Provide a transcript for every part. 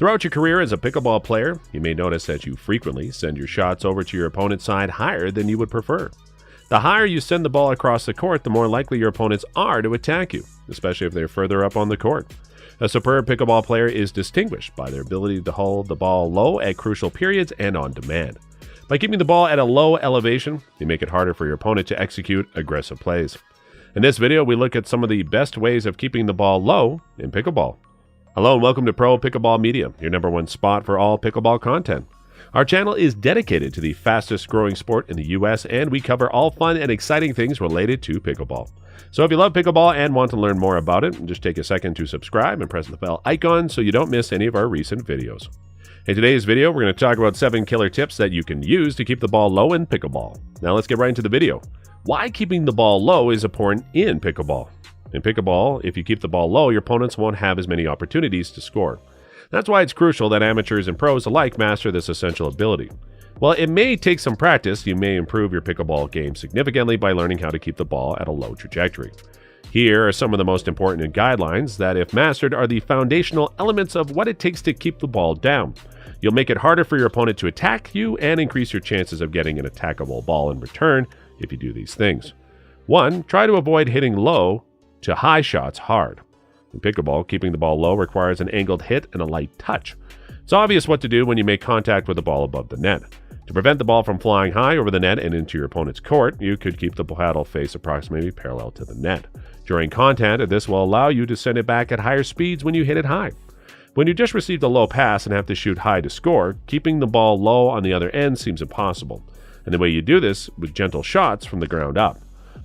Throughout your career as a pickleball player, you may notice that you frequently send your shots over to your opponent's side higher than you would prefer. The higher you send the ball across the court, the more likely your opponents are to attack you, especially if they're further up on the court. A superb pickleball player is distinguished by their ability to hold the ball low at crucial periods and on demand. By keeping the ball at a low elevation, you make it harder for your opponent to execute aggressive plays. In this video, we look at some of the best ways of keeping the ball low in pickleball. Hello and welcome to Pro Pickleball Media, your #1 spot for all pickleball content. Our channel is dedicated to the fastest growing sport in the US, and we cover all fun and exciting things related to pickleball. So if you love pickleball and want to learn more about it, just take a second to subscribe and press the bell icon so you don't miss any of our recent videos. In today's video, we're going to talk about 7 killer tips that you can use to keep the ball low in pickleball. Now let's get right into the video. Why keeping the ball low is important in pickleball. In pickleball, if you keep the ball low, your opponents won't have as many opportunities to score. That's why it's crucial that amateurs and pros alike master this essential ability. While it may take some practice, you may improve your pickleball game significantly by learning how to keep the ball at a low trajectory. Here are some of the most important guidelines that, if mastered, are the foundational elements of what it takes to keep the ball down. You'll make it harder for your opponent to attack you and increase your chances of getting an attackable ball in return if you do these things. 1. Try to avoid hitting low to high shots hard. In pickleball, keeping the ball low requires an angled hit and a light touch. It's obvious what to do when you make contact with the ball above the net. To prevent the ball from flying high over the net and into your opponent's court, you could keep the paddle face approximately parallel to the net. During contact, this will allow you to send it back at higher speeds when you hit it high. When you just received a low pass and have to shoot high to score, keeping the ball low on the other end seems impossible. And the way you do this with gentle shots from the ground up.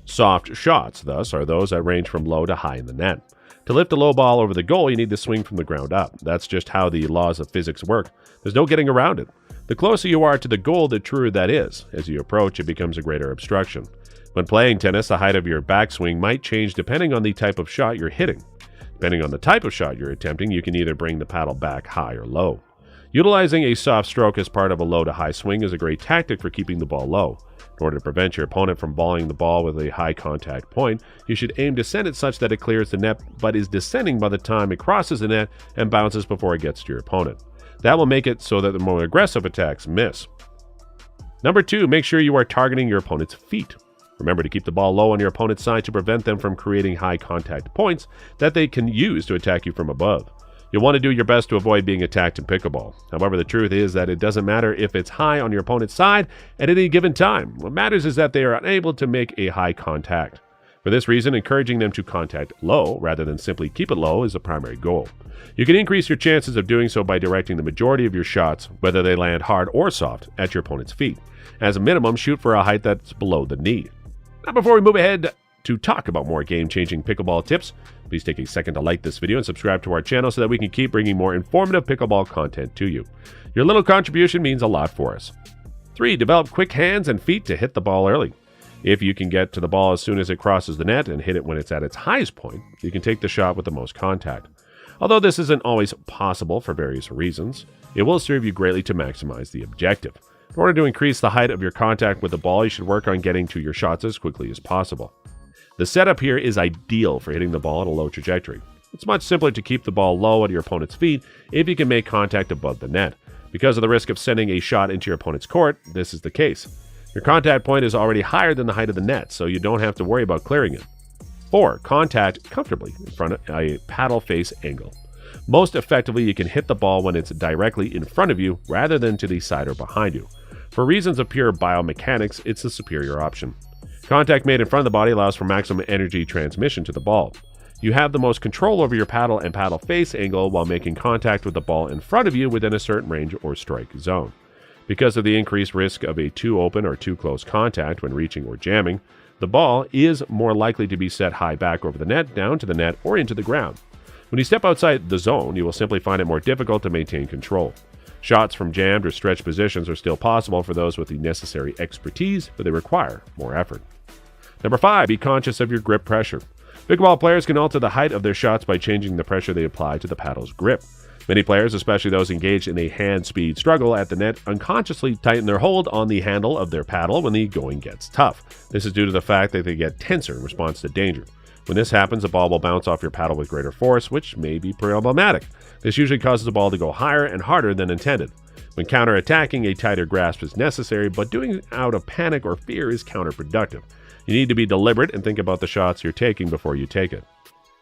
Soft shots, thus, are those that range from low to high in the net. To lift a low ball over the goal, you need to swing from the ground up. That's just how the laws of physics work. There's no getting around it. The closer you are to the goal, the truer that is. As you approach, it becomes a greater obstruction. When playing tennis, the height of your backswing might change depending on the type of shot you're hitting. Depending on the type of shot you're attempting, you can either bring the paddle back high or low. Utilizing a soft stroke as part of a low to high swing is a great tactic for keeping the ball low. In order to prevent your opponent from volleying the ball with a high contact point, you should aim to send it such that it clears the net but is descending by the time it crosses the net and bounces before it gets to your opponent. That will make it so that the more aggressive attacks miss. Number 2, make sure you are targeting your opponent's feet. Remember to keep the ball low on your opponent's side to prevent them from creating high contact points that they can use to attack you from above. You'll want to do your best to avoid being attacked in pickleball. However, the truth is that it doesn't matter if it's high on your opponent's side at any given time. What matters is that they are unable to make a high contact. For this reason, encouraging them to contact low rather than simply keep it low is the primary goal. You can increase your chances of doing so by directing the majority of your shots, whether they land hard or soft, at your opponent's feet. As a minimum, shoot for a height that's below the knee. Now, before we move ahead to talk about more game-changing pickleball tips, please take a second to like this video and subscribe to our channel so that we can keep bringing more informative pickleball content to you. Your little contribution means a lot for us. 3. Develop quick hands and feet to hit the ball early. If you can get to the ball as soon as it crosses the net and hit it when it's at its highest point, you can take the shot with the most contact. Although this isn't always possible for various reasons, it will serve you greatly to maximize the objective. In order to increase the height of your contact with the ball, you should work on getting to your shots as quickly as possible. The setup here is ideal for hitting the ball at a low trajectory. It's much simpler to keep the ball low at your opponent's feet if you can make contact above the net. Because of the risk of sending a shot into your opponent's court, this is the case. Your contact point is already higher than the height of the net, so you don't have to worry about clearing it. 4. Contact comfortably in front of a paddle face angle. Most effectively, you can hit the ball when it's directly in front of you rather than to the side or behind you. For reasons of pure biomechanics, it's the superior option. Contact made in front of the body allows for maximum energy transmission to the ball. You have the most control over your paddle and paddle face angle while making contact with the ball in front of you within a certain range or strike zone. Because of the increased risk of a too open or too close contact when reaching or jamming, the ball is more likely to be set high back over the net, down to the net, or into the ground. When you step outside the zone, you will simply find it more difficult to maintain control. Shots from jammed or stretched positions are still possible for those with the necessary expertise, but they require more effort. Number 5, be conscious of your grip pressure. Pickleball players can alter the height of their shots by changing the pressure they apply to the paddle's grip. Many players, especially those engaged in a hand-speed struggle at the net, unconsciously tighten their hold on the handle of their paddle when the going gets tough. This is due to the fact that they get tenser in response to danger. When this happens, the ball will bounce off your paddle with greater force, which may be problematic. This usually causes the ball to go higher and harder than intended. When counter-attacking, a tighter grasp is necessary, but doing it out of panic or fear is counterproductive. You need to be deliberate and think about the shots you're taking before you take it.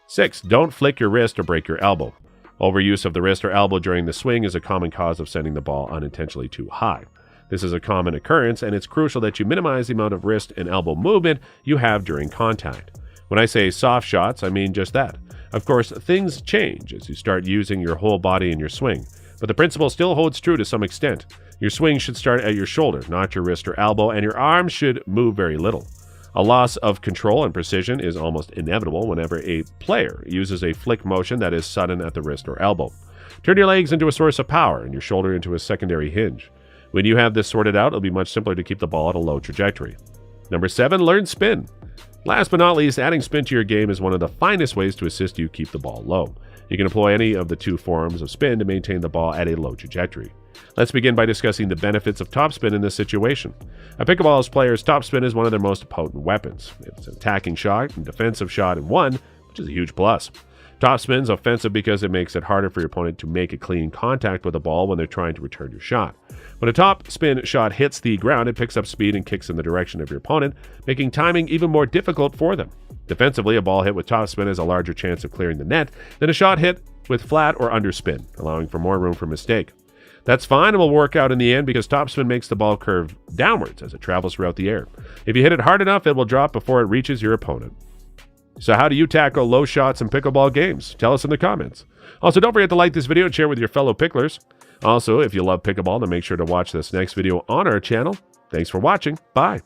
6. Don't flick your wrist or break your elbow. Overuse of the wrist or elbow during the swing is a common cause of sending the ball unintentionally too high. This is a common occurrence, and it's crucial that you minimize the amount of wrist and elbow movement you have during contact. When I say soft shots, I mean just that. Of course, things change as you start using your whole body in your swing, but the principle still holds true to some extent. Your swing should start at your shoulder, not your wrist or elbow, and your arms should move very little. A loss of control and precision is almost inevitable whenever a player uses a flick motion that is sudden at the wrist or elbow. Turn your legs into a source of power and your shoulder into a secondary hinge. When you have this sorted out, it'll be much simpler to keep the ball at a low trajectory. Number 7, learn spin. Last but not least, adding spin to your game is one of the finest ways to assist you keep the ball low. You can employ any of the two forms of spin to maintain the ball at a low trajectory. Let's begin by discussing the benefits of topspin in this situation. A pickleball player's topspin is one of their most potent weapons. It's an attacking shot and defensive shot in one, which is a huge plus. Topspin's offensive because it makes it harder for your opponent to make a clean contact with the ball when they're trying to return your shot. When a topspin shot hits the ground, it picks up speed and kicks in the direction of your opponent, making timing even more difficult for them. Defensively, a ball hit with topspin has a larger chance of clearing the net than a shot hit with flat or underspin, allowing for more room for mistake. That's fine and will work out in the end because topspin makes the ball curve downwards as it travels throughout the air. If you hit it hard enough, it will drop before it reaches your opponent. So how do you tackle low shots in pickleball games? Tell us in the comments. Also, don't forget to like this video and share with your fellow picklers. Also, if you love pickleball, then make sure to watch this next video on our channel. Thanks for watching. Bye.